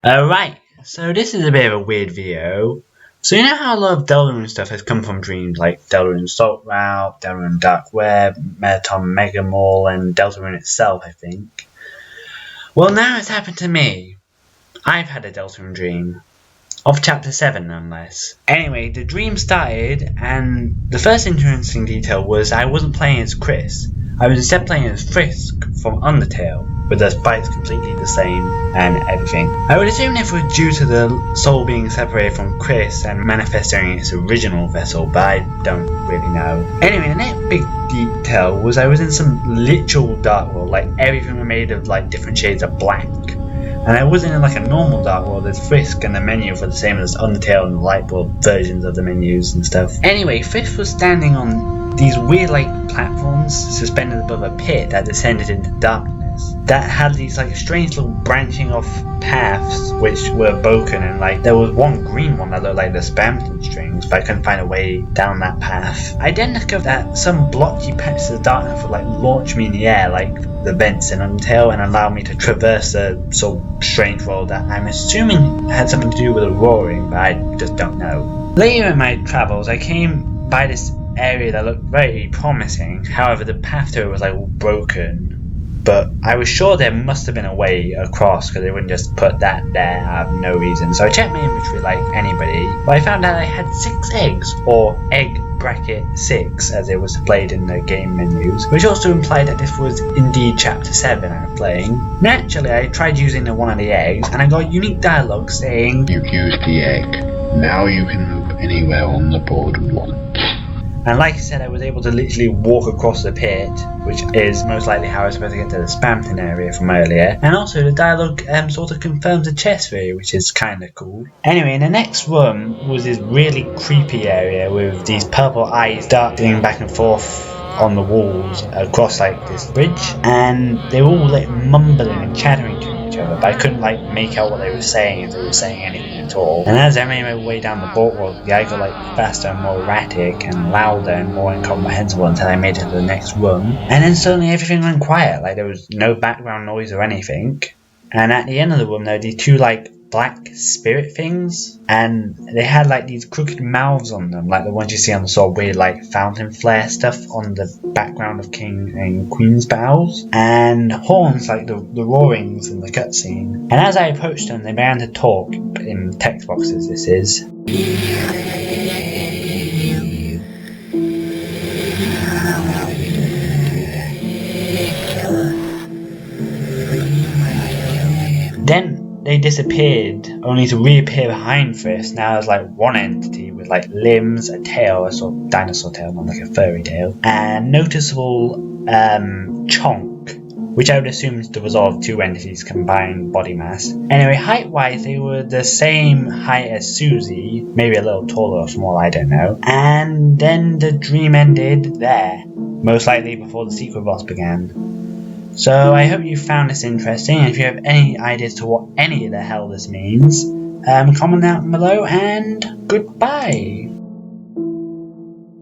Alright, so this is a bit of a weird video. So you know how a lot of Deltarune stuff has come from dreams, like Deltarune Salt route, Deltarune Darkweb, Metaton Mega Mall, and Deltarune itself, I think. Well, now it's happened to me. I've had a Deltarune dream. Of chapter 7, nonetheless. Anyway, the dream started, and the first interesting detail was I wasn't playing as Kris. I was instead playing as Frisk from Undertale, with the sprites completely the same and everything. I would assume it was due to the soul being separated from Kris and manifesting in its original vessel, but I don't really know. Anyway, the next big detail was I was in some literal dark world, like everything was made of like different shades of black. And I wasn't in like a normal dark world as Frisk, and the menus were the same as Undertale and the light world versions of the menus and stuff. Anyway, Frisk was standing on these weird like platforms suspended above a pit that descended into darkness. That had these like strange little branching off paths which were broken, and like there was one green one that looked like the Spamton strings, but I couldn't find a way down that path. I then discovered that some blotchy patches of darkness would like launch me in the air like the vents in Undertale and allow me to traverse a sort of strange world that I'm assuming had something to do with the roaring, but I just don't know. Later in my travels I came by this area that looked very promising. However, the path to it was like all broken, but I was sure there must have been a way across because they wouldn't just put that there out of no reason. So I checked my inventory like anybody, but I found out I had 6 eggs, or egg bracket 6 as it was displayed in the game menus, which also implied that this was indeed chapter 7 I'm playing. Naturally, I tried using one of the eggs and I got unique dialogue saying, "You've used the egg. Now you can move anywhere on the board once." And like I said, I was able to literally walk across the pit, which is most likely how I was supposed to get to the Spamton area from earlier. And also the dialogue sort of confirms the chest theory, which is kind of cool. Anyway, in the next room was this really creepy area with these purple eyes darting back and forth on the walls across like this bridge, and they were all like mumbling and chattering to each other, but I couldn't like make out what they were saying, if they were saying anything at all. And as I made my way down the boardwalk, the eye got like faster and more erratic and louder and more incomprehensible until I made it to the next room, and then suddenly everything went quiet, like there was no background noise or anything. And at the end of the room there were these two like black spirit things, and they had like these crooked mouths on them, like the ones you see on the sort of weird like fountain flare stuff on the background of King and Queen's bows, and horns like the roarings in the cutscene. And as I approached them, they began to talk in text boxes. This is. Then they disappeared, only to reappear behind Frisk, now as like one entity with like limbs, a tail, a sort of dinosaur tail, not like a furry tail, and noticeable chonk, which I would assume is the result of 2 entities' combined body mass. Anyway, height-wise, they were the same height as Susie, maybe a little taller or smaller, I don't know. And then the dream ended there, most likely before the secret boss began. So I hope you found this interesting, and if you have any ideas to what any of the hell this means, comment down below, and goodbye!